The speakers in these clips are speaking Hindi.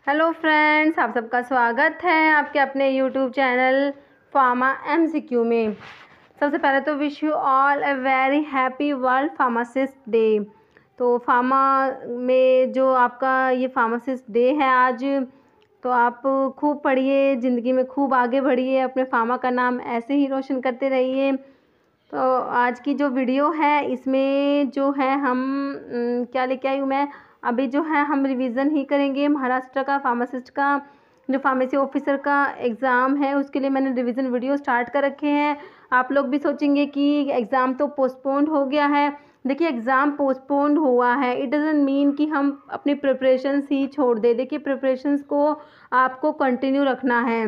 हेलो फ्रेंड्स, आप सबका स्वागत है आपके अपने यूट्यूब चैनल फार्मा एमसीक्यू में। सबसे पहले तो wish you all a very happy world pharmacist day. तो फार्मा में जो आपका ये फार्मासिस्ट डे है आज, तो आप खूब पढ़िए, ज़िंदगी में खूब आगे बढ़िए, अपने फार्मा का नाम ऐसे ही रोशन करते रहिए। तो आज की जो वीडियो है इसमें जो है हम क्या लेके आई हूँ मैं, अभी जो है हम रिवीजन ही करेंगे महाराष्ट्र का फार्मासिस्ट का जो फार्मेसी ऑफिसर का एग्ज़ाम है, उसके लिए मैंने रिवीजन वीडियो स्टार्ट कर रखे हैं। आप लोग भी सोचेंगे कि एग्ज़ाम तो पोस्टपोन्ड हो गया है। देखिए, एग्ज़ाम पोस्टपोन्ड हुआ है, इट डज़ंट मीन कि हम अपनी प्रिपरेशंस ही छोड़ दें। देखिए, प्रिपरेशंस को आपको कंटिन्यू रखना है,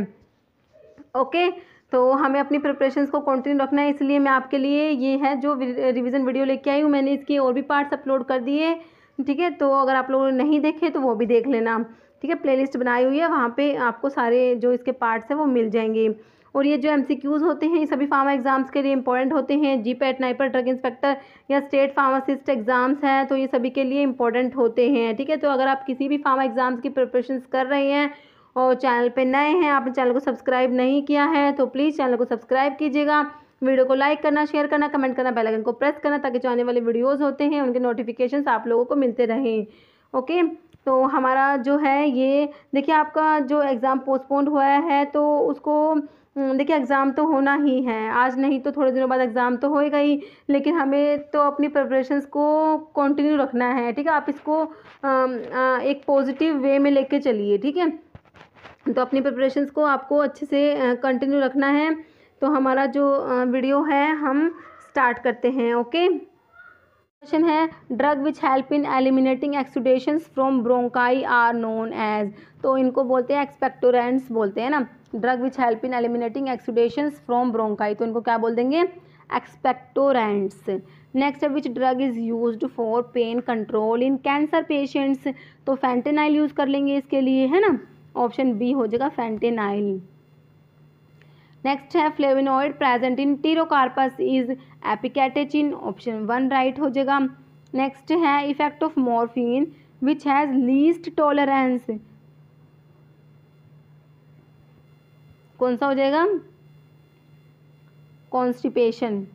ओके। तो हमें अपनी प्रिपरेशंस को कंटिन्यू रखना है, इसलिए मैं आपके लिए ये है जो रिवीजन वीडियो लेके आई हूँ। मैंने इसके और भी पार्ट्स अपलोड कर दिए, ठीक है। तो अगर आप लोगों ने नहीं देखे तो वो भी देख लेना, ठीक है। प्लेलिस्ट बनाई हुई है, वहाँ पे आपको सारे जो इसके पार्ट्स हैं वो मिल जाएंगे। और ये जो एमसीक्यूज़ होते हैं ये सभी फार्मा एग्जाम्स के लिए इंपॉर्टेंट होते हैं। जीपैट, नाइपर, ड्रग इंस्पेक्टर या स्टेट फार्मासिस्ट एग्जाम्स हैं, तो ये सभी के लिए इंपॉर्टेंट होते हैं, ठीक है। तो अगर आप किसी भी फार्मा एग्जाम्स की प्रिपरेशन कर रहे हैं और चैनल पे नए हैं, आपने चैनल को सब्सक्राइब नहीं किया है, तो प्लीज़ चैनल को सब्सक्राइब कीजिएगा। वीडियो को लाइक करना, शेयर करना, कमेंट करना, बेल आइकन को प्रेस करना, ताकि जो आने वाले वीडियोस होते हैं उनके नोटिफिकेशंस आप लोगों को मिलते रहें, ओके। तो हमारा जो है ये देखिए, आपका जो एग्ज़ाम पोस्टपोन्ड हुआ है तो उसको देखिए, एग्ज़ाम तो होना ही है, आज नहीं तो थोड़े दिनों बाद एग्ज़ाम तो होएगा ही, लेकिन हमें तो अपनी प्रिपरेशंस को कंटिन्यू रखना है, ठीक है। आप इसको एक पॉजिटिव वे में लेके चलिए, ठीक है। तो अपनी प्रिपरेशंस को आपको अच्छे से कंटिन्यू रखना है। तो हमारा जो वीडियो है हम स्टार्ट करते हैं, ओके। क्वेश्चन है, drug which help in eliminating exudations from bronchi are known as. तो इनको बोलते हैं एक्सपेक्टोरेंट्स बोलते हैं ना, drug which help in eliminating exudations from bronchi, तो इनको क्या बोल देंगे, एक्सपेक्टोरेंट्स। नेक्स्ट है, which drug is used for pain control in cancer patients. तो फेंटेनाइल यूज़ कर लेंगे इसके लिए, है ना, ऑप्शन बी हो जाएगा फेंटेनाइल। नेक्स्ट है, flavonoid present in pterocarpus is epicatechin, option 1 right हो जाएगा। नेक्स्ट है, effect of morphine which has least tolerance, कौन सा हो जाएगा, कॉन्स्टिपेशन,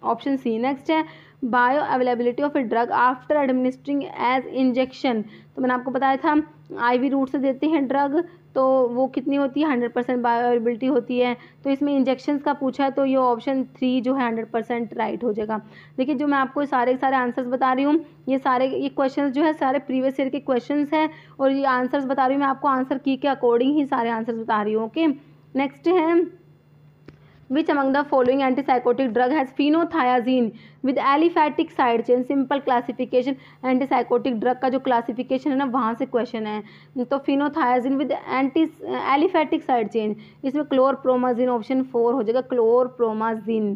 ऑप्शन सी। नेक्स्ट है, bio availability of a drug after administering as injection. तो मैंने आपको बताया था आईवी रूट से देते हैं ड्रग, तो वो कितनी होती है, 100% बायो अवेलेबिलिटी होती है। तो इसमें इंजेक्शंस का पूछा है, तो ये ऑप्शन 3 जो है 100% राइट हो जाएगा। देखिए, जो मैं आपको सारे के सारे आंसर्स बता रही हूँ, ये क्वेश्चंस जो है सारे प्रीवियस ईयर के क्वेश्चंस हैं, और ये आंसर्स बता रही हूँ मैं आपको, आंसर की के अकॉर्डिंग ही सारे आंसर्स बता रही हूँ, ओके। नेक्स्ट है, which among the following antipsychotic drug has phenothiazine with aliphatic side chain, simple classification. Antipsychotic drug का जो क्लासिफिकेशन है ना, वहाँ से क्वेश्चन है। तो फिनोथायाजिन विद एलिफैटिक साइड चेन, इसमें क्लोरप्रोमाजिन, ऑप्शन 4 हो जाएगा, क्लोरप्रोमाजिन।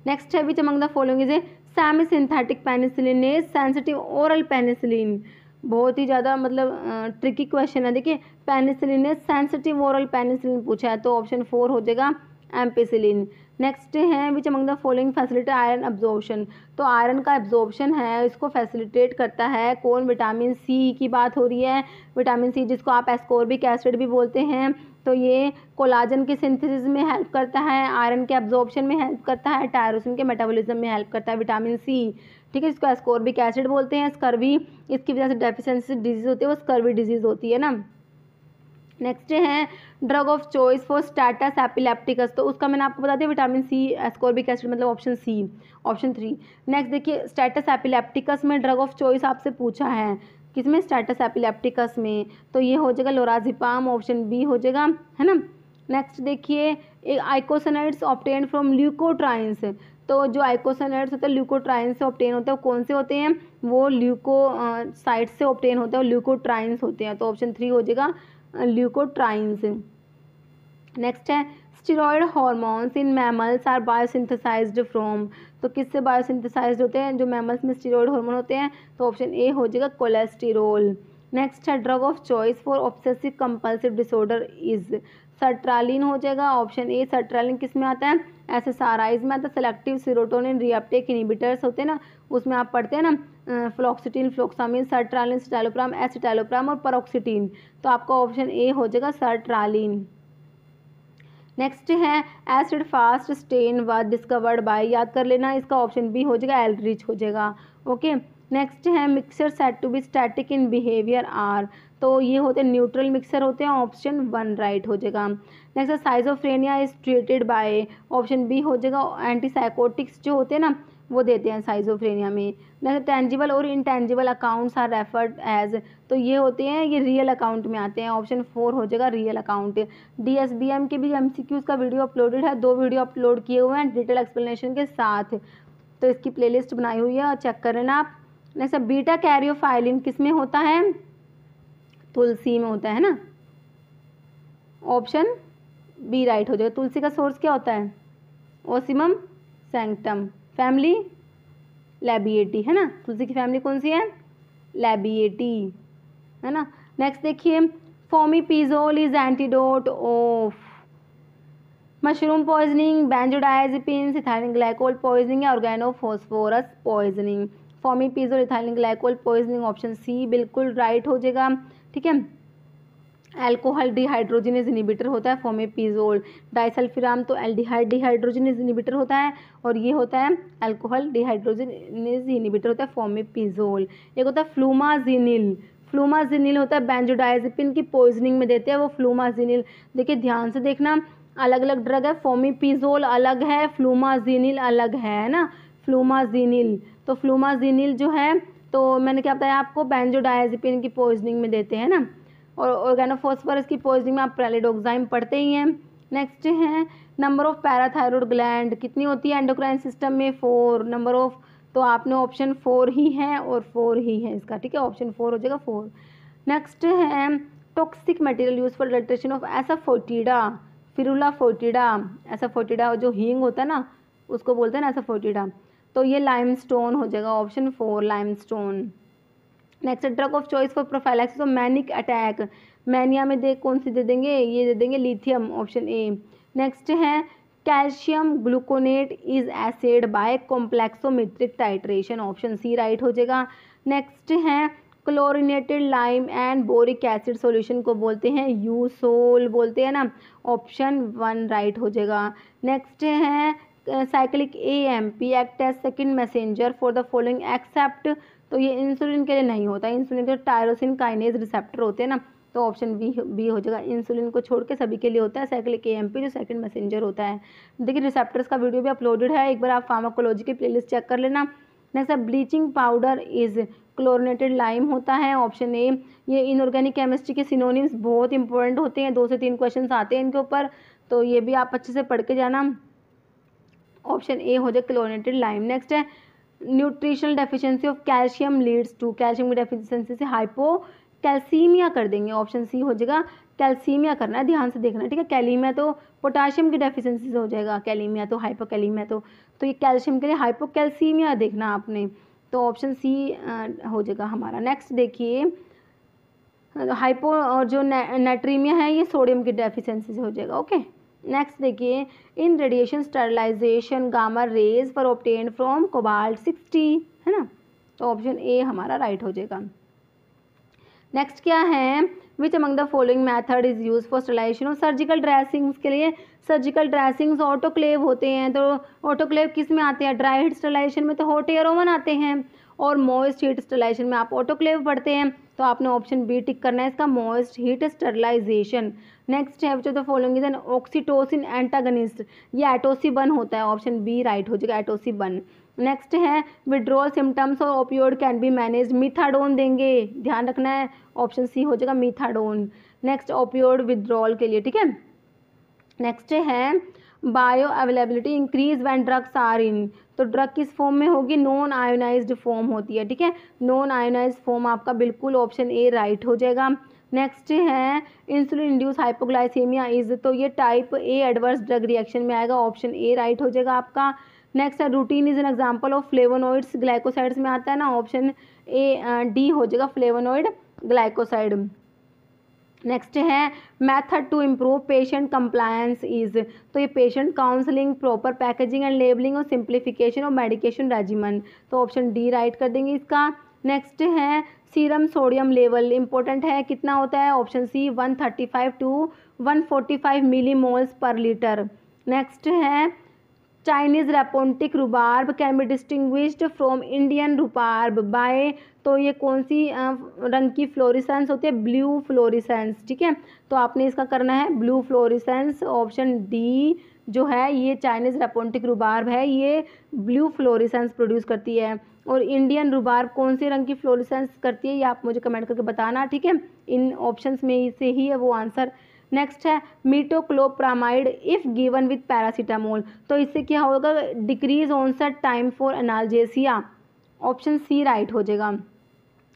नेक्स्ट है, which among the following is a semi synthetic penicillin is sensitive oral penicillin. बहुत ही ज़्यादा मतलब ट्रिकी क्वेश्चन है। देखिए, penicillin is sensitive oral penicillin पूछा है, तो ऑप्शन 4 हो जाएगा, एम्पिसिलिन। नेक्स्ट है, which among the following facilitate iron absorption. तो आयरन का एब्जॉर्प्शन है, इसको फैसिलिटेट करता है कौन, विटामिन सी की बात हो रही है। विटामिन सी जिसको आप एस्कॉर्बिक एसिड भी बोलते हैं, तो ये कोलाजन की सिंथेसिस में हेल्प करता है, आयरन के एब्जॉर्प्शन में हेल्प करता है, टायरोसिन के मेटाबॉलिज्म में हेल्प करता है विटामिन सी, ठीक है। इसको एस्कॉर्बिक एसिड बोलते हैं। स्कर्वी, इसकी वजह से डेफिशिएंसी डिजीज होती है, वो स्कर्वी डिजीज होती है ना। नेक्स्ट है, drug of choice for status epilepticus, तो उसका मैंने आपको बता दिया, विटामिन सी, एस्कॉर्बिक एसिड, मतलब ऑप्शन सी, ऑप्शन 3। नेक्स्ट देखिए, स्टेटस एपिलेप्टिकस में ड्रग ऑफ चॉइस आपसे पूछा है, किसमें, स्टेटस एपिलेप्टिकस में, तो ये हो जाएगा लोराजिपाम, ऑप्शन बी हो जाएगा, है ना। नेक्स्ट देखिए, आइकोसाइड्स ऑब्टेन फ्रॉम ल्यूकोट्राइन्स। तो जो आइकोसाइड्स होते हैं ल्यूकोट्राइन्स से ऑब्टेन होते हैं, वो कौन से होते हैं, वो ल्यूकोसाइड्स से ऑब्टेन होते हैं, ल्यूकोट्राइन्स होते हैं, तो ऑप्शन 3 हो जाएगा, ल्यूकोट्राइन्स। नेक्स्ट है, steroid hormones in mammals are biosynthesized from. तो किससे बायोसिंथेसाइज्ड होते हैं, जो मैमल्स में स्टेरॉयड हार्मोन होते हैं, तो ऑप्शन ए हो जाएगा, कोलेस्टेरोल। नेक्स्ट है, drug of choice for obsessive compulsive disorder is sertraline हो जाएगा, ऑप्शन ए। सर्ट्रालिन किस में आता है, एसएसआरआईज में आता है, सेलेक्टिव सीरोटोनिन रीअपटेक इनहिबिटर्स होते हैं ना, उसमें आप पढ़ते हैं ना, fluoxetine, fluvoxamine, sertraline, citalopram, escitalopram और पेरोक्सिटिन। तो आपका ऑप्शन ए हो जाएगा सर्ट्रालिन। नेक्स्ट है acid fast stain was discovered by, याद कर लेना, इसका ऑप्शन बी हो जाएगा एल्ड्रिच हो जाएगा। ओके, नेक्स्ट है mixture said to be static in behaviour are, तो ये होते हैं न्यूट्रल मिक्सर होते हैं, ऑप्शन 1 राइट हो जाएगा। नेक्स्ट है schizophrenia is treated by, option B हो जाएगा एंटीसाइकोटिक्स जो होते हैं ना वो देते हैं साइजोफ्रेनिया में। नेक्स्ट टेंजिबल और intangible accounts are referred as, तो ये होते हैं, ये रियल अकाउंट में आते हैं, ऑप्शन 4 हो जाएगा रियल अकाउंट। DSBM के भी MCQs का वीडियो अपलोडेड है, 2 वीडियो अपलोड किए हुए हैं डिटेल एक्सप्लेनेशन के साथ, तो इसकी प्लेलिस्ट बनाई हुई है और चेक कर लेना आप। नेक्स्ट बीटा कैरियोफाइलिन किस में होता है, तुलसी में होता है ना, ऑप्शन बी राइट हो जाएगा। तुलसी का सोर्स क्या होता है, ओसिमम सैंक्टम, फैमिली लैबिएटी है ना, तुलसी की फैमिली कौन सी है, लैबिएटी है ना। नेक्स्ट देखिए fomepizole is antidote of mushroom poisoning, benzodiazepine, ethylene glycol poisoning या organophosphorus poisoning. Fomepizole, ethylene glycol poisoning, option C बिल्कुल राइट हो जाएगा। ठीक है, अल्कोहल डिहाइड्रोजिनेज इनिबिटर होता है फोमिपिजोल, डाइसल्फिराम तो एल्डिहाइड डिहाइड्रोजिनेज इनिबिटर होता है, और ये होता है अल्कोहल डिहाइड्रोजिनेज इनिबिटर होता है फोमिपिजोल। एक होता है फ्लूमाजिनिल, फ्लूमाजिनिल होता है बेंजोडायजेपिन की पॉइजनिंग में देते हैं वो फ्लूमाजिनिल। देखिए ध्यान से देखना, अलग अलग ड्रग है, फोमिपिजोल अलग है, फ्लूमाजिनिल अलग है ना, फ्लूमाजिनिल। तो फ्लूमाजिनिल जो है तो मैंने क्या बताया आपको, बेंजोडायजेपिन की पॉइजनिंग में देते हैं ना, और ऑर्गेनोफॉस्फोरस की पॉइजनिंग में आप प्रेलिडोक्साइम पढ़ते ही हैं। नेक्स्ट है नंबर ऑफ पैराथायरॉयड ग्लैंड कितनी होती है एंडोक्राइन सिस्टम में, 4 नंबर ऑफ, तो आपने ऑप्शन 4 ही है और 4 ही है इसका। ठीक है, ऑप्शन 4 हो जाएगा 4। नेक्स्ट है toxic material use for adulteration of asafoetida, ferula foetida, asafoetida जो हींग होता है ना उसको बोलते हैं ना एसाफोटिडा, तो ये लाइमस्टोन हो जाएगा, option 4 limestone. Next drug of choice for prophylaxis of manic attack, mania में देख कौन सी दे देंगे, ये दे देंगे लिथियम, ऑप्शन ए। नेक्स्ट है calcium gluconate is acid by complexometric titration, option C right हो जाएगा। नेक्स्ट है chlorinated lime and boric acid solution को बोलते हैं यूसोल बोलते हैं ना, ऑप्शन 1 राइट हो जाएगा। नेक्स्ट है cyclic AMP act as second messenger for the following except, तो ये इंसुलिन के लिए नहीं होता, इंसुलिन के टायरोसिन काइनेज रिसेप्टर होते हैं ना, तो ऑप्शन बी हो जाएगा। इंसुलिन को छोड़ के सभी के लिए होता है साइक्लिक AMP जो सेकंड मैसेंजर होता है। देखिए रिसेप्टर्स का वीडियो भी अपलोडेड है, एक बार आप फार्माकोलॉजी की प्लेलिस्ट चेक कर लेना। नेक्स्ट है bleaching powder is chlorinated lime होता है, ऑप्शन ए। ये इनऑर्गेनिक केमिस्ट्री के सिनोनिम्स बहुत इंपॉर्टेंट होते हैं, 2 से 3 क्वेश्चन आते हैं इनके ऊपर, तो ये भी आप अच्छे से पढ़ के जाना, ऑप्शन ए हो जाए क्लोरिनेटेड लाइम। नेक्स्ट है nutritional deficiency of calcium leads to, calcium की डेफिशिएंसी से हाइपो कैल्सीमिया कर देंगे, ऑप्शन सी हो जाएगा कैल्सीमिया करना है, ध्यान से देखना। ठीक है, कैलीमिया तो पोटाशियम की डेफिशिएंसी से हो जाएगा, कैलीमिया तो हाइपोकैलीमिया तो ये कैल्शियम के लिए हाइपोकैल्सीमिया देखना आपने, तो ऑप्शन सी हो जाएगा हमारा। नेक्स्ट देखिए हाइपो और जो नाइट्रीमिया है ये सोडियम की डेफिशिएंसी से हो जाएगा। ओके, नेक्स्ट देखिए in radiation sterilization gamma rays for obtain from cobalt 60 है ना, तो ऑप्शन ए हमारा राइट हो जाएगा। नेक्स्ट क्या है which among the following method is use for sterilization of surgical dressings के लिए, सर्जिकल ड्रेसिंग्स ऑटोक्लेव होते हैं, तो ऑटोक्लेव किस में आते हैं, ड्राई हीट स्टरलाइजेशन में तो हॉट एयर ओवन आते हैं, और मॉइस्ट हीट स्टरलाइजेशन में आप ऑटोक्लेव पढ़ते हैं, तो आपने ऑप्शन बी टिक करना है इसका, मॉइस्ट हीट स्टरलाइजेशन। नेक्स्ट है which of the following is an oxytocin antagonist, ये एटोसिबन होता है, ऑप्शन बी राइट हो जाएगा एटोसिबन। नेक्स्ट है विड्रॉल सिम्टम्स और opioid can be manage, methadone देंगे, ध्यान रखना है, ऑप्शन सी हो जाएगा मीथाडोन। नेक्स्ट ओपियोड विड्रॉल के लिए, ठीक है। नेक्स्ट है bio availability increase when drugs are in, तो ड्रग किस फॉर्म में होगी, नॉन आयोनाइज्ड फॉर्म होती है, ठीक है, नॉन आयोनाइज्ड फॉर्म आपका बिल्कुल ऑप्शन ए राइट हो जाएगा। नेक्स्ट है इंसुलिन इंड्यूस हाइपोग्लाइसीमिया इज, तो ये type A adverse drug reaction में आएगा, ऑप्शन ए राइट हो जाएगा आपका। नेक्स्ट है rutin is an example of flavonoids, glycosides में आता है ना, ऑप्शन ए डी हो जाएगा फ्लेवोनॉइड ग्लाइकोसाइड। नेक्स्ट है method to improve patient compliance is, तो ये patient counselling, proper packaging and labelling और सिंप्लीफिकेशन ऑफ मेडिकेशन रेजिमन, तो ऑप्शन डी राइट कर देंगे इसका। नेक्स्ट है सीरम सोडियम लेवल, इंपॉर्टेंट है, कितना होता है, option C 135 to 145 millimoles per litre. Next है Chinese rhapontic rhubarb can be distinguished from Indian rhubarb by, तो ये कौन सी रंग की फ्लोरिसेंस होती है, ब्लू फ्लोरिसेंस, ठीक है, तो आपने इसका करना है ब्लू फ्लोरिसेंस, ऑप्शन डी जो है ये चाइनीज़ रेपोन्टिक रुबार्ब है, ये ब्लू फ्लोरिसेंस प्रोड्यूस करती है। और इंडियन रुबार्ब कौन से रंग की फ्लोरिसेंस करती है, ये आप मुझे कमेंट करके बताना, ठीक है, इन ऑप्शंस में से ही है वो आंसर। नेक्स्ट है metoclopramide if given with paracetamol, तो इससे क्या होगा, decrease onset time for analgesia, option C right हो जाएगा।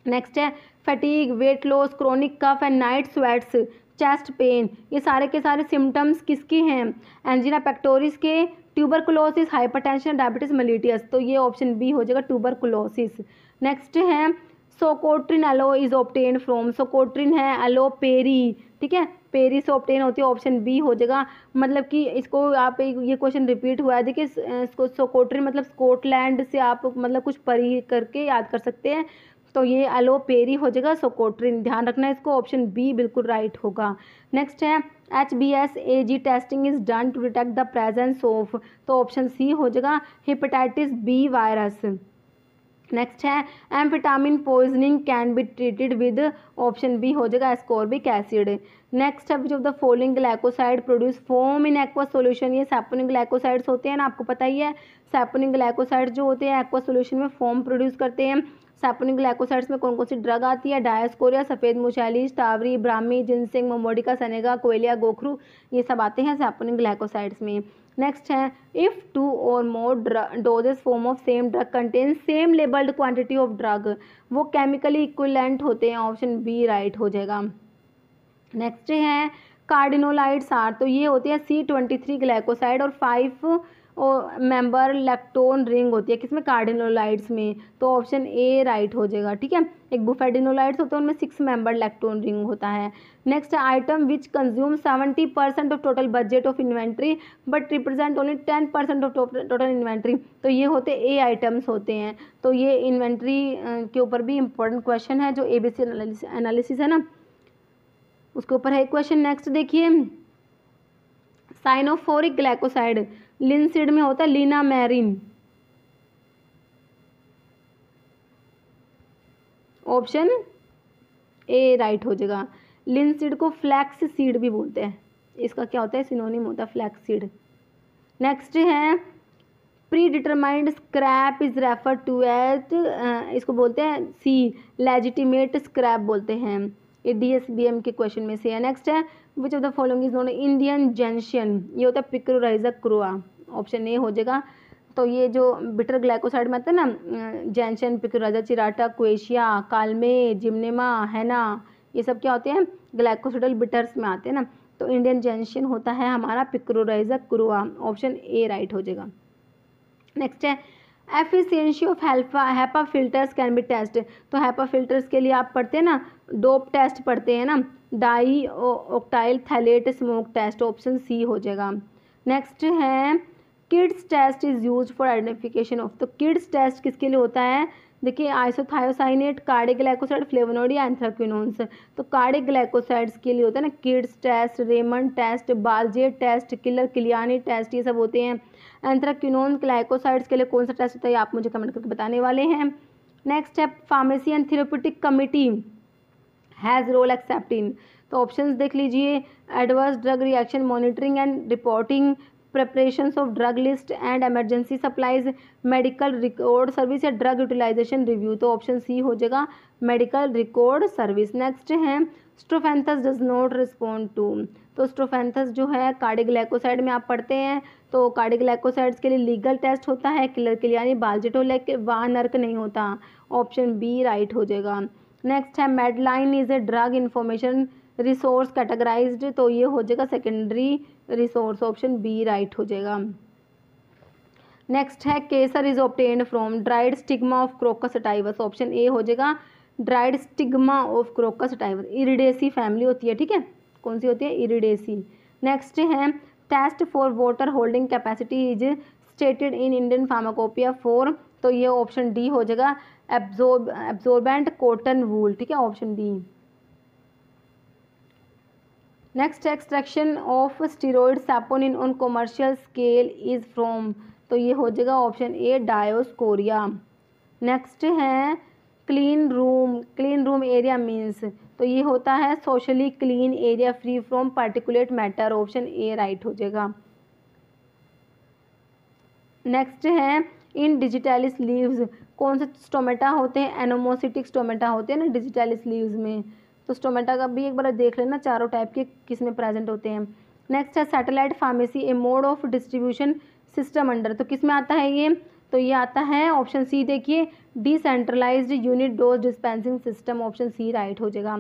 नेक्स्ट है fatigue, weight loss, chronic cough and night sweats, chest pain, ये सारे के सारे सिम्टम्स किसके हैं, एंजिना पेक्टोरिस के, ट्यूबरकुलोसिस, हाइपरटेंशन, डायबिटीज मेलिटियस, तो ये ऑप्शन बी हो जाएगा ट्यूबरकुलोसिस। नेक्स्ट है socotrine aloe is obtained from, socotrine है एलोपेरी, ठीक है, पेरी से ऑब्टेन होती है, ऑप्शन बी हो जाएगा। मतलब कि इसको आप ये क्वेश्चन रिपीट हुआ है, देखिए इसको सोकोट्रिन मतलब स्कॉटलैंड से आप मतलब कुछ परी करके याद कर सकते हैं, तो ये एलोपेरी हो जाएगा सोकोट्रिन, ध्यान रखना है इसको, ऑप्शन बी बिल्कुल राइट होगा। नेक्स्ट है HBsAg testing is done to detect the presence of, तो ऑप्शन सी हो जाएगा हेपेटाइटिस बी वायरस। नेक्स्ट है amphetamine poisoning can be treated with, option B हो जाएगा एस्कॉर्बिक एसिड। नेक्स्ट है which of the following glycoside produce foam in aqua solution, ये सैपोनिक ग्लाइकोसाइड्स होते हैं ना, आपको पता ही है, सैपोनिक ग्लाइकोसाइड्स जो होते हैं एक्वा सोल्यूशन में फोम प्रोड्यूस करते हैं। सैपोनिक ग्लाइकोसाइड्स में कौन कौन सी ड्रग आती है, डायस्कोरिया, सफ़ेद मुशैली, स्टावरी, ब्राह्मी, जिनसिंग, मोमोडिका, सनेगा, कोयलिया, गोखरू, ये सब आते हैं सैपोनिक ग्लाइकोसाइड्स में। नेक्स्ट है if 2 or more doses form of same drug contain same labelled quantity of drug, वो केमिकली इक्विवेलेंट होते हैं, ऑप्शन बी राइट हो जाएगा। नेक्स्ट है कार्डिनोलाइड्स आर, तो ये होती है C23 ग्लाइकोसाइड और 5 मेंबर लैक्टोन रिंग होती है, किसमें, कार्डिनोलाइड्स में, तो ऑप्शन ए राइट हो जाएगा, ठीक है। एक बुफेडिनोलाइड्स होते हैं उनमें 6 मेंबर लैक्टोन रिंग होता है। Next item which consume 70% of total budget of inventory but represent only 10% of total inventory, तो ये होते ए आइटम्स होते हैं, तो ये इन्वेंट्री के ऊपर भी इंपॉर्टेंट क्वेश्चन है, जो ABC एनालिसिस है ना उसके ऊपर है क्वेश्चन। नेक्स्ट देखिए साइनोफोरिक ग्लाइकोसाइड लिनसीड में होता है लिनामेरिन, ऑप्शन ए राइट हो जाएगा। लिनसीड को फ्लैक्स सीड भी बोलते हैं, इसका क्या होता है, सिनोनिम होता है फ्लैक्स सीड। नेक्स्ट है predetermined scrap is refer to as, इसको बोलते हैं सी लेजिटिमेट स्क्रैप बोलते हैं, ये DSBM के क्वेश्चन में से है। नेक्स्ट है which of the following is known Indian gentian, ये होता है पिक्रोराइजा क्रुआ, ऑप्शन ए हो जाएगा। तो ये जो बिटर ग्लाइकोसाइड में आता है ना, जेंशन, पिक्रोराइजा चिराटा, क्वेशिया, कालमे, जिम्नेमा, हैना, ये सब क्या होते हैं, ग्लाइकोसिडल बिटर्स में आते हैं ना, तो इंडियन जेंशियन होता है हमारा पिक्रोराइजा क्रुआ, ऑप्शन ए राइट हो जाएगा। नेक्स्ट है efficiency of HEPA filters can be test, तो हैपा फिल्टर्स के लिए आप पढ़ते हैं ना, डोप टेस्ट पढ़ते हैं ना, dioctyl phthalate smoke test, option C हो जाएगा। नेक्स्ट है Kedde's test is use for identification of, तो किड्स टेस्ट किसके लिए होता है, देखिए आइसोथायोसाइनेट, कार्डिक ग्लाइकोसाइड, फ्लेवोनोइड या एंथ्राक्विनोन्स, तो कार्डिक ग्लाइकोसाइड्स के लिए होता है ना Kedde's test, Raymond test, Baljet test, Keller Kiliani test, ये सब होते हैं। एंथ्राक्विनोन ग्लाइकोसाइड्स के लिए कौन सा टेस्ट होता है, आप मुझे कमेंट करके बताने वाले हैं। नेक्स्ट है pharmacy and therapeutic committee has role excepting, तो ऑप्शंस देख लीजिए, adverse drug reaction monitoring and reporting, preparations of drug list and emergency supplies, medical record service या ड्रग यूटिलाइजेशन रिव्यू, तो ऑप्शन सी हो जाएगा मेडिकल रिकॉर्ड सर्विस। नेक्स्ट है strophanthus does not respond to, तो स्ट्रोफेंथस जो है कार्डिक ग्लाइकोसाइड में आप पढ़ते हैं, तो कार्डिक ग्लाइकोसाइड्स के लिए लीगल टेस्ट होता है, किलर किलियानी, बालजेटोलेक, वानर्क नहीं होता, ऑप्शन बी राइट हो जाएगा। नेक्स्ट है Medline is a drug information resource categorized, तो ये हो जाएगा secondary resource, option B right हो जाएगा। नेक्स्ट है kesar is obtained from dried stigma of crocus sativus, option A हो जाएगा dried stigma of crocus type, Iridaceae family होती है, ठीक है, कौन सी होती है, इरिडेसी। नेक्स्ट है test for water holding capacity is stated in Indian Pharmacopoeia for, तो ये ऑप्शन डी हो जाएगा, एब्जॉर्बेंट कॉटन वूल, ठीक है, option D. Next extraction of steroid saponin on commercial scale is from, तो ये हो जाएगा ऑप्शन ए, डायोस्कोरिया। नेक्स्ट है क्लीन रूम एरिया मीन्स, तो ये होता है socially clean area free from particulate matter, option A right हो जाएगा। नेक्स्ट है इन डिजिटैलिस लीव्स, कौन से स्टोमेटा होते हैं, एनोमोसिटिक स्टोमेटा होते हैं ना डिजिटैलिस लीव्स में, तो स्टोमेटा का भी एक बार देख लेना चारों टाइप के किस में प्रेजेंट होते हैं। नेक्स्ट है satellite pharmacy A mode of distribution system under, तो किस में आता है ये, तो ये आता है ऑप्शन सी, देखिए decentralized unit dose dispensing system, option C right हो जाएगा।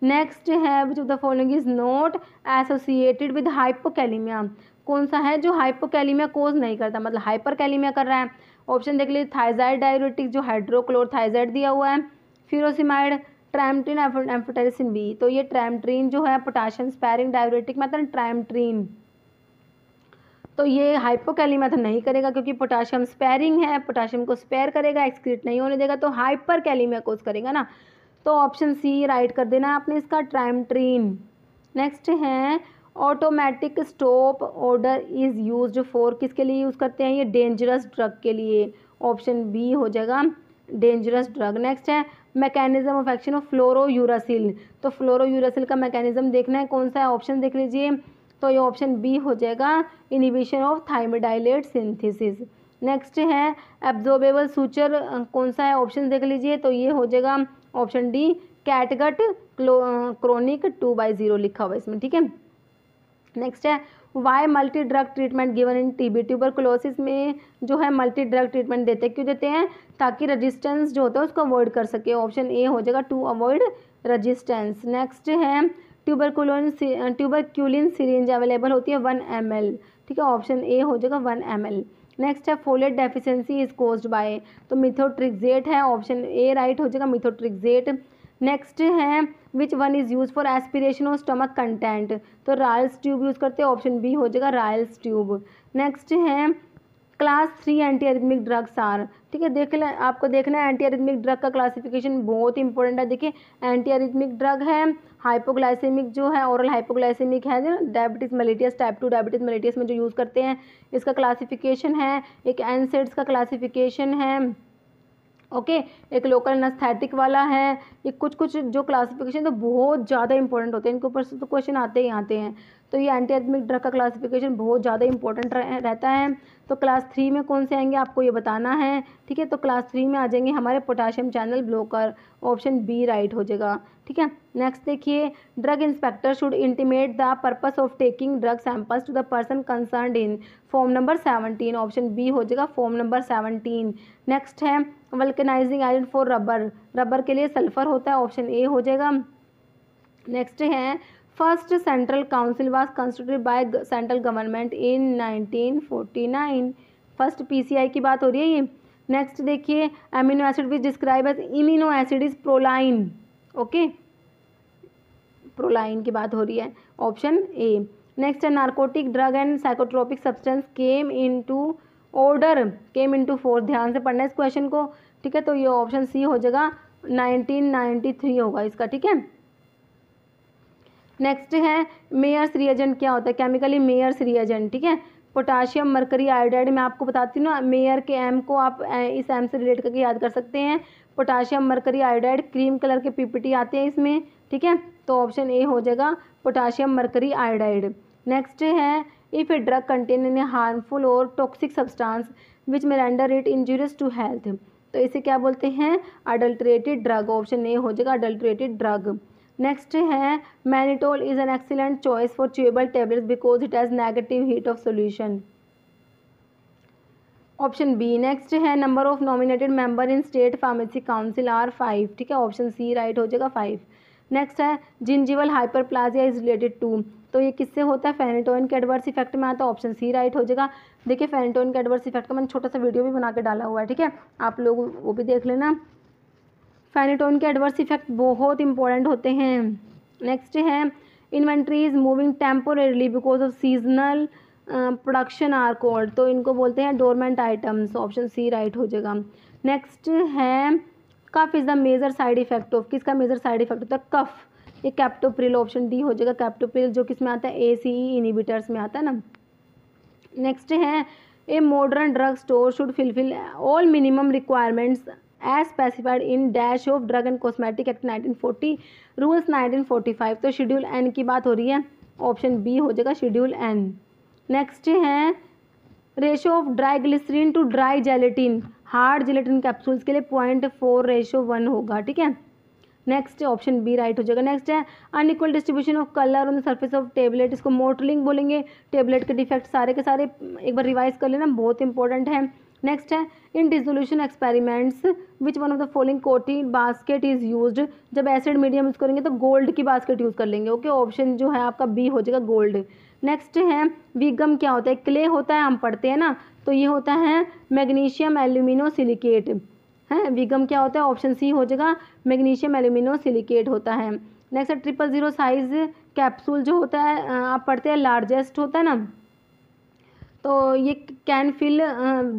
नेक्स्ट है which of the following is not associated with hypokalaemia, कौन सा है जो हाइपोकैलिमिया कोज नहीं करता, मतलब हाइपरकैलिमिया कर रहा है, ऑप्शन देख लीजिए थायजाइड डाययूरेटिक जो हाइड्रोक्लोरथाइजाइड दिया हुआ है, फ्यूरोसिमाइड, ट्राइमट्रिन, एम्फोटेरिसिन बी, तो ये ट्राइमट्रिन जो है पोटाशियम स्पैरिंग डाययूरेटिक मतलब ट्राइमट्रिन, तो ये हाइपोकैलिमिया तो नहीं करेगा क्योंकि पोटाशियम स्पैरिंग है, पोटाशियम को स्पेयर करेगा, एक्सक्रीट नहीं होने देगा, तो हाइपरकैलिमिया कोज करेगा ना, तो ऑप्शन सी राइट कर देना है आपने इसका, ट्राइमट्रिन। नेक्स्ट है automatic stop order is used for, किसके लिए यूज़ करते हैं ये, डेंजरस ड्रग के लिए, ऑप्शन बी हो जाएगा डेंजरस ड्रग। नेक्स्ट है मैकेनिज्म ऑफ एक्शन ऑफ फ्लोरोयूरासिल, तो फ्लोरोयूरासिल का मैकेनिज्म देखना है कौन सा है, ऑप्शन देख लीजिए, तो ये ऑप्शन बी हो जाएगा inhibition of thymidylate synthesis. Next है एब्जॉर्बेबल सूचर, कौन सा है, ऑप्शन देख लीजिए, तो ये हो जाएगा ऑप्शन डी कैटगट क्रोनिक 2/0 लिखा हुआ है इसमें, ठीक है। नेक्स्ट है why multi drug treatment given in TB, tuberculosis में जो है मल्टी ड्रग ट्रीटमेंट देते हैं, क्यों देते हैं, ताकि रेजिस्टेंस जो होता है उसको अवॉइड कर सके, ऑप्शन ए हो जाएगा टू अवॉइड रेजिस्टेंस। नेक्स्ट है ट्यूबरक्यूलिन सिरिंज अवेलेबल होती है 1 ml, ठीक है, ऑप्शन ए हो जाएगा 1 ml। नेक्स्ट है folate deficiency is caused by, तो मिथोट्रिक्सेट है, ऑप्शन ए राइट हो जाएगा मिथोट्रिक्सेट। नेक्स्ट है which one is use for aspiration of stomach content, तो रायल्स ट्यूब यूज़ करते हैं, ऑप्शन बी हो जाएगा रायल्स ट्यूब। नेक्स्ट है class 3 anti arrhythmic drugs are, ठीक है, देख लें, आपको देखना है एंटी एरिथमिक ड्रग का क्लासिफिकेशन बहुत इंपॉर्टेंट है। देखिए एंटी एरिथमिक ड्रग है हाइपोग्लाइसेमिक जो है, ओरल हाइपोग्लाइसेमिक है जो डायबिटीज़ मेलिटियस टाइप 2 डायबिटीज़ मेलिटियस में जो यूज़ करते हैं, इसका क्लासिफिकेशन है, एक एनसेड्स का क्लासिफिकेशन है, ओके, एक लोकल एनेस्थेटिक वाला है, ये कुछ जो क्लासिफिकेशन तो बहुत ज़्यादा इंपॉर्टेंट होते हैं, इनके ऊपर से तो क्वेश्चन आते ही आते हैं, तो ये एंटी एरिथमिक ड्रग का क्लासिफिकेशन बहुत ज़्यादा इंपॉर्टेंट रहता है। तो क्लास 3 में कौन से आएंगे आपको ये बताना है, ठीक है, तो क्लास 3 में आ जाएंगे हमारे potassium channel blocker, option B right हो जाएगा, ठीक है। नेक्स्ट देखिए drug inspector should intimate the purpose of taking drug samples to the person concerned in, form number 17, option B हो जाएगा फॉर्म नंबर 17। नेक्स्ट है वल्केनाइजिंग आयरन फॉर रबर के लिए सल्फर होता है, ऑप्शन ए हो जाएगा। नेक्स्ट है first central council was constituted by central government in 1949, first PCI की बात हो रही है ये। नेक्स्ट देखिए amino acid which describe as imino acid is proline, okay, proline की बात हो रही है, ऑप्शन ए। नेक्स्ट है narcotic drug and psychotropic substance came into fourth, ध्यान से पढ़ना इस क्वेश्चन को, ठीक है, तो ये ऑप्शन सी हो जाएगा 1993 होगा इसका, ठीक है। नेक्स्ट है मेयर्स रिएजेंट क्या होता है, केमिकली मेयर्स रिएजेंट, ठीक है, पोटाशियम मरकरी आयोडाइड, मैं आपको बताती हूँ ना, मेयर के एम को आप इस एम से रिलेट करके याद कर सकते हैं, potassium mercury iodide, cream colour के पीपीटी आते हैं इसमें, ठीक है, तो ऑप्शन ए हो जाएगा पोटाशियम मरकरी आयोडाइड। नेक्स्ट है if a drug contain in a harmful or toxic substance which may render it injurious to health, तो इसे क्या बोलते हैं, अडल्ट्रेटेड ड्रग, ऑप्शन ए हो जाएगा अडल्ट्रेटेड ड्रग। नेक्स्ट है mannitol is an excellent choice for chewable tablets because it has negative heat of solution, option B. Next है number of nominated member in state pharmacy council are 5, ठीक है, ऑप्शन सी राइट हो जाएगा 5। नेक्स्ट है gingival hyperplasia is related to, तो ये किससे होता है, फेनेटोइन के एडवर्स इफेक्ट में आता है, ऑप्शन सी राइट हो जाएगा। देखिए फेनेटोइन के एडवर्स इफेक्ट का मैंने छोटा सा वीडियो भी बना के डाला हुआ है, ठीक है, आप लोग वो भी देख लेना। फेनिटोन के एडवर्स इफेक्ट बहुत इंपॉर्टेंट होते हैं। नेक्स्ट है inventory is moving temporarily because of seasonal production are called, तो इनको बोलते हैं dormant items, option C right हो जाएगा। नेक्स्ट है cough is the major side effect of, किसका मेजर साइड इफेक्ट होता है कफ, ये कैप्टोप्रिल, ऑप्शन डी हो जाएगा कैप्टोप्रिल, जो किस में आता है ACE इनिबिटर्स में आता है ना। नेक्स्ट है a modern drug store should fulfil all minimum requirements as specified in dash of drug and cosmetic act 1940 rules 1945, तो शेड्यूल एन की बात हो रही है, ऑप्शन बी हो जाएगा शेड्यूल एन। नेक्स्ट है ratio of dry glycerin to dry gelatin, hard gelatin capsules के लिए 0.4:1 होगा, ठीक है। नेक्स्ट ऑप्शन बी राइट हो जाएगा। नेक्स्ट है unequal distribution of colour on the surface of tablet, इसको मोटलिंग बोलेंगे। टेबलेट के डिफेक्ट सारे के सारे एक बार रिवाइज कर लेना, बहुत इंपॉर्टेंट है। नेक्स्ट है in dissolution experiments which one of the following coating basket is used, जब एसिड मीडियम यूज़ करेंगे तो गोल्ड की बास्केट यूज़ कर लेंगे, ओके, ऑप्शन जो है आपका बी हो जाएगा गोल्ड। नेक्स्ट है वीगम क्या होता है, क्ले होता है, हम पढ़ते हैं ना, तो ये होता है मैग्नीशियम एल्यूमिनो सिलिकेट है। वीगम क्या होता है, ऑप्शन सी हो जाएगा मैग्नीशियम एल्यूमिनो सिलिकेट होता है। नेक्स्ट है 000 साइज कैप्सूल जो होता है आप पढ़ते हैं लार्जेस्ट होता है ना, तो ये can fill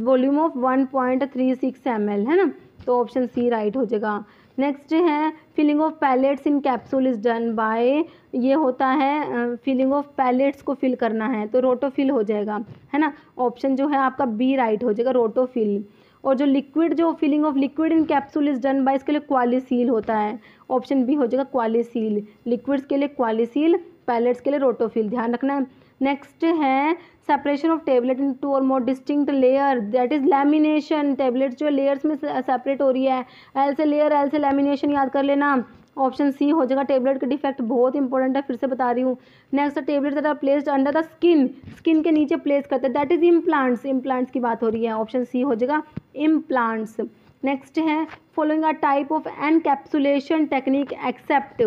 volume of 1.36 ml है ना, तो ऑप्शन सी राइट हो जाएगा। नेक्स्ट है filling of pellets in capsule is done by, ये होता है फिलिंग ऑफ पैलेट्स को फिल करना है तो रोटोफिल हो जाएगा, है ना, ऑप्शन जो है आपका बी राइट हो जाएगा रोटोफिल। और जो लिक्विड जो filling of liquid in capsule is done by, इसके लिए क्वालिसील होता है, ऑप्शन बी हो जाएगा क्वालिसील, लिक्विड्स के लिए क्वालिसील, पैलेट्स के लिए रोटोफिल, ध्यान रखना है। नेक्स्ट है separation of tablet in 2 or more distinct layer, that is lamination, tablets जो लेयर्स में सेपरेट हो रही है, एल से लेयर एल से लैमिनेशन याद कर लेना, ऑप्शन सी हो जाएगा। टेबलेट का डिफेक्ट बहुत इंपॉर्टेंट है, फिर से बता रही हूँ। Next tablet that are placed under the skin, skin के नीचे प्लेस करते हैं, दैट इज इम्प्लांट्स, इम्प्लांट्स की बात हो रही है, ऑप्शन सी हो जाएगा इम्प्लांट्स। नेक्स्ट है following a type of encapsulation technique except,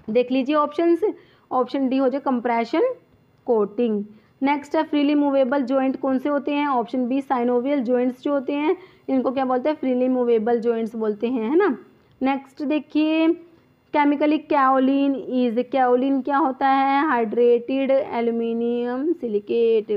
देख लीजिए ऑप्शंस, ऑप्शन डी हो जाए कंप्रेशन कोटिंग। नेक्स्ट है फ्रीली मूवेबल जॉइंट कौन से होते हैं, ऑप्शन बी साइनोवियल जॉइंट्स जो होते हैं इनको क्या बोलते हैं, फ्रीली मूवेबल जॉइंट्स बोलते हैं, है ना। नेक्स्ट देखिए केमिकली कैओलिन इज, कैओलिन क्या होता है, hydrated aluminium silicate,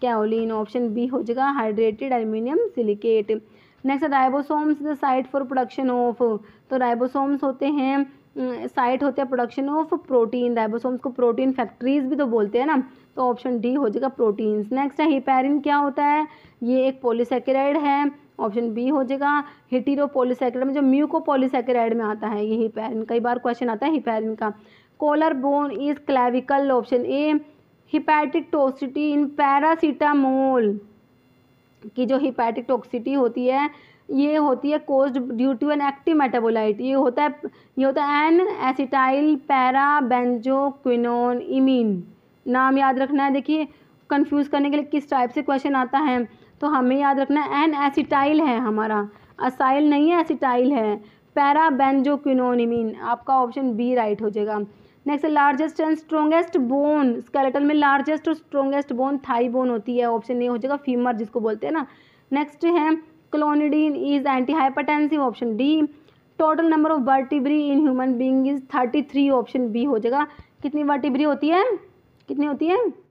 kaolin option B हो जाएगा hydrated aluminium silicate. Next ribosomes the site for production of, तो राइबोसोम्स होते हैं साइट होते हैं प्रोडक्शन ऑफ प्रोटीन, राइबोसोम्स को प्रोटीन फैक्ट्रीज भी तो बोलते हैं ना, तो ऑप्शन डी हो जाएगा प्रोटीन्स। नेक्स्ट है हिपैरिन क्या होता है, ये एक पॉलीसैकेराइड है, ऑप्शन बी हो जाएगा हेटेरोपॉलीसैकेराइड में जो म्यूकोपॉलीसैकेराइड में आता है ये हिपैरिन, कई बार क्वेश्चन आता है हिपैरिन का। Collar bone is clavicle, option A. Hepatic toxicity in paracetamol की जो हिपैटिक टॉक्सिटी होती है ये होती है caused due to an active metabolite, ये होता है N acetyl para benzoquinone imine, नाम याद रखना है। देखिए कंफ्यूज करने के लिए किस टाइप से क्वेश्चन आता है, तो हमें याद रखना है एन एसिटाइल है हमारा, असाइल नहीं है एसिटाइल है, पैरा बेंजोक्विनोन इमीन, आपका ऑप्शन बी राइट हो जाएगा। Next largest and strongest bone, skeletal में लार्जेस्ट और स्ट्रॉन्गेस्ट बोन थाई बोन होती है, ऑप्शन ए हो जाएगा फीमर जिसको बोलते हैं ना। नेक्स्ट है clonidine is anti hypertensive, option D. Total number of vertebrae in human being is 33, option B हो जाएगा। कितनी वर्टिब्री होती है, कितनी होती है